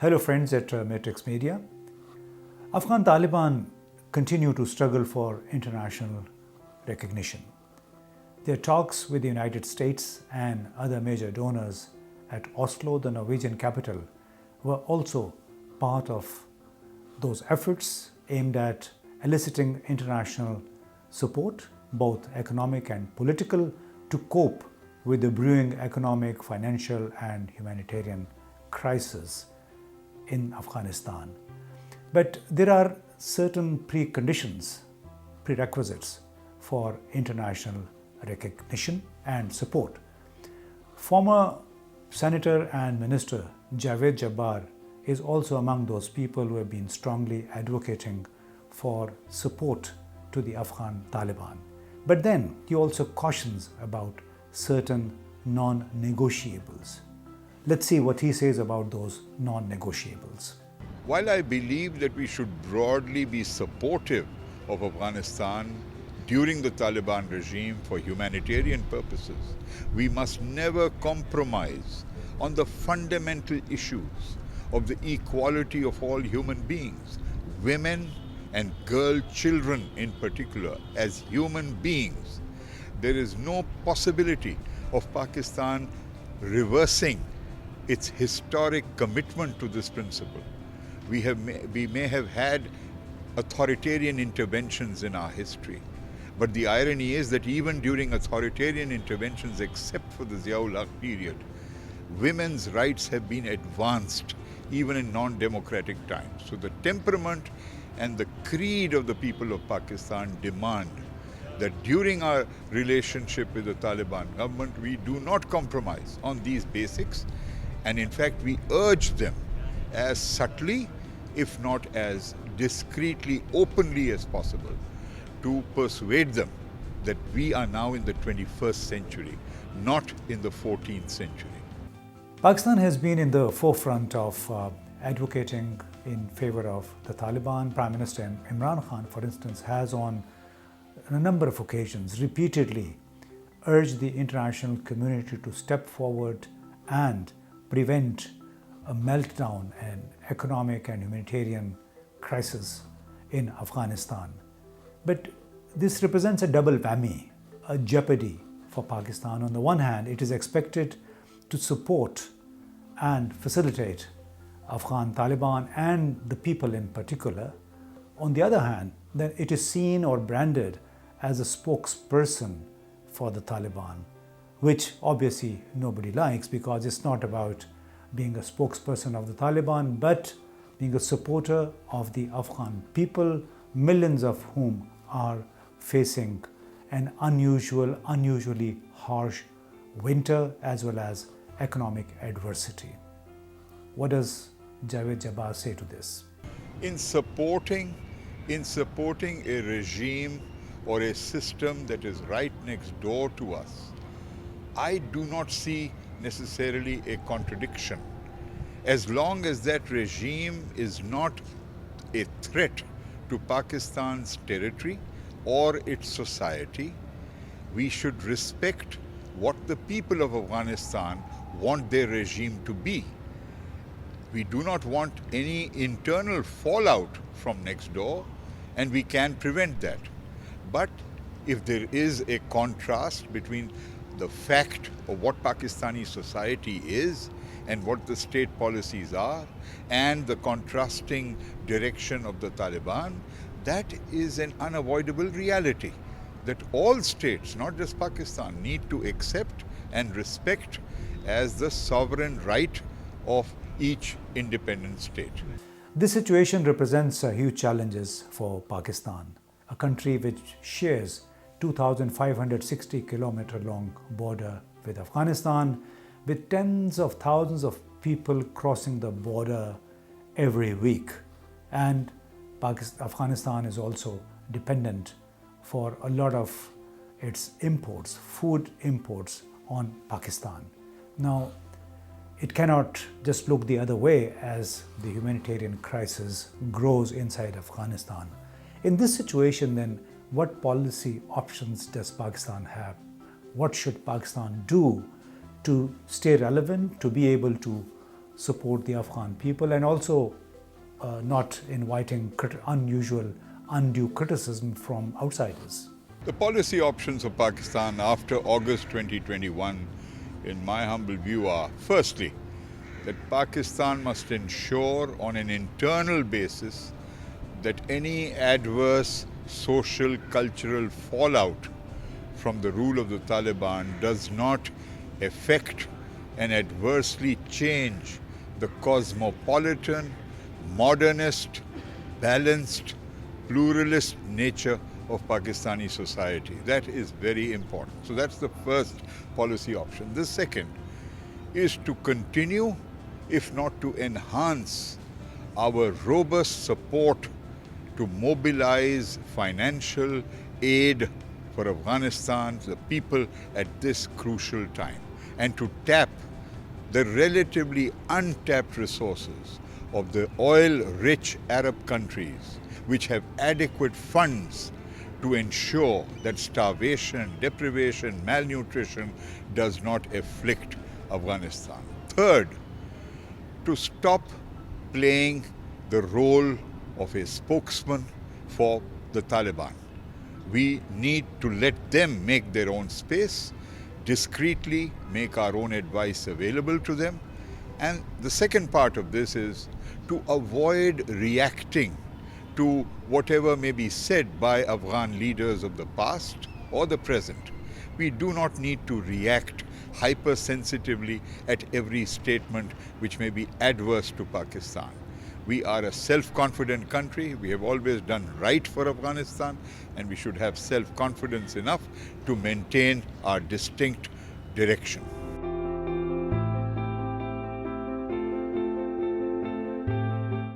Hello friends at Matrix Media. Afghan Taliban continue to struggle for international recognition. Their talks with the United States and other major donors at Oslo, the Norwegian capital, were also part of those efforts aimed at eliciting international support, both economic and political, to cope with the brewing economic, financial and humanitarian crisis in Afghanistan. But there are certain prerequisites for international recognition and support. Former Senator and Minister Javed Jabbar is also among those people who have been strongly advocating for support to the Afghan Taliban. But then he also cautions about certain non-negotiables. Let's see what he says about those non-negotiables. While I believe that we should broadly be supportive of Afghanistan during the Taliban regime for humanitarian purposes, we must never compromise on the fundamental issues of the equality of all human beings, women and girl children in particular, as human beings. There is no possibility of Pakistan reversing its historic commitment to this principle. We may have had authoritarian interventions in our history, but the irony is that even during authoritarian interventions, except for the Ziaul-Haq period, women's rights have been advanced even in non-democratic times. So the temperament and the creed of the people of Pakistan demand that during our relationship with the Taliban government, we do not compromise on these basics. And in fact, we urge them as subtly, if not as discreetly, openly as possible, to persuade them that we are now in the 21st century, not in the 14th century. Pakistan has been in the forefront of advocating in favor of the Taliban. Prime Minister Imran Khan, for instance, has on a number of occasions repeatedly urged the international community to step forward and prevent a meltdown and economic and humanitarian crisis in Afghanistan. But this represents a double whammy, a jeopardy for Pakistan. On the one hand, it is expected to support and facilitate Afghan Taliban and the people in particular. On the other hand, then it is seen or branded as a spokesperson for the Taliban, which obviously nobody likes, because it's not about being a spokesperson of the Taliban, but being a supporter of the Afghan people, millions of whom are facing an unusually harsh winter as well as economic adversity. What does Javed Jabbar say to this? In supporting a regime or a system that is right next door to us, I do not see necessarily a contradiction. As long as that regime is not a threat to Pakistan's territory or its society, we should respect what the people of Afghanistan want their regime to be. We do not want any internal fallout from next door, and we can prevent that. But if there is a contrast between the fact of what Pakistani society is and what the state policies are, and the contrasting direction of the Taliban, that is an unavoidable reality that all states, not just Pakistan, need to accept and respect as the sovereign right of each independent state. This situation represents huge challenges for Pakistan, a country which shares 2,560 kilometer long border with Afghanistan, with tens of thousands of people crossing the border every week. And Afghanistan is also dependent for a lot of its imports, food imports, on Pakistan. Now, it cannot just look the other way as the humanitarian crisis grows inside Afghanistan. In this situation, then, what policy options does Pakistan have? What should Pakistan do to stay relevant, to be able to support the Afghan people, and also not inviting undue criticism from outsiders. The policy options of Pakistan after August 2021, in my humble view, are firstly, that Pakistan must ensure on an internal basis that any adverse social, cultural fallout from the rule of the Taliban does not affect and adversely change the cosmopolitan, modernist, balanced, pluralist nature of Pakistani society. That is very important. So that's the first policy option. The second is to continue, if not to enhance, our robust support to mobilize financial aid for Afghanistan, the people at this crucial time, and to tap the relatively untapped resources of the oil-rich Arab countries, which have adequate funds to ensure that starvation, deprivation, malnutrition does not afflict Afghanistan. Third, to stop playing the role of a spokesman for the Taliban. We need to let them make their own space, discreetly make our own advice available to them. And the second part of this is to avoid reacting to whatever may be said by Afghan leaders of the past or the present. We do not need to react hypersensitively at every statement which may be adverse to Pakistan. We are a self-confident country. We have always done right for Afghanistan, and we should have self-confidence enough to maintain our distinct direction.